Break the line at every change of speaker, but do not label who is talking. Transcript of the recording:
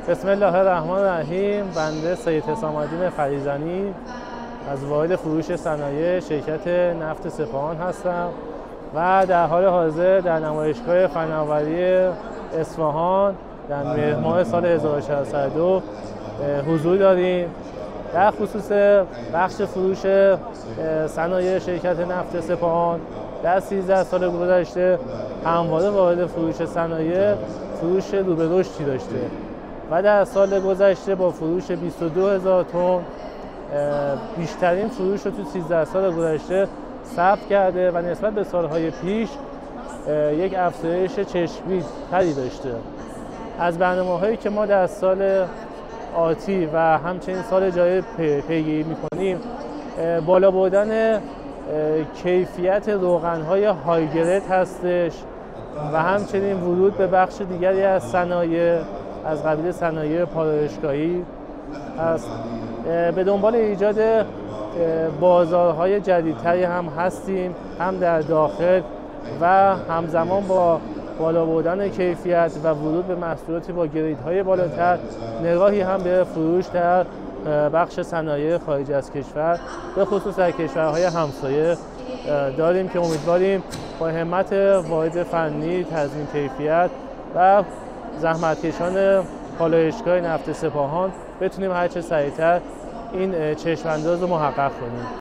بسم الله الرحمن الرحیم. بنده سید حسام الدین فریزنی از واحد فروش صنایع شرکت نفت سپاهان هستم و در حال حاضر در نمایشگاه فناوری اصفهان در مهر ماه سال 1402 حضور داریم. در خصوص بخش فروش صنایع شرکت نفت سپاهان در 13 سال گذشته همواره واحد فروش صنایع فروش رو به رشدی داشته و در سال گذشته با فروش 22,000 تن بیشترین فروش رو تو 13 سال گذشته ثبت کرده و نسبت به سالهای پیش یک افزایش چشمگیر تری داشته. از برنامه‌هایی که ما در سال آتی و همچنین سال جاری پیگیری می‌کنیم بالا بردن کیفیت روغن‌های های گرید هستش و همچنین ورود به بخش دیگری از صنایع از قبیل صنایع پالایشگاهی است. به دنبال ایجاد بازارهای جدیدتری هم هستیم، هم در داخل و همزمان با بالا بردن کیفیت و ورود به محصولاتی با گریدهای بالاتر نگاهی هم به فروش در بخش صنایع خارج از کشور به خصوص در کشورهای همسایه داریم که امیدواریم با همت واحد فنی تضمین کیفیت و زحمتکشان پالایشگاه نفت سپاهان بتونیم هرچه سریعتر این چشم‌انداز رو محقق کنیم.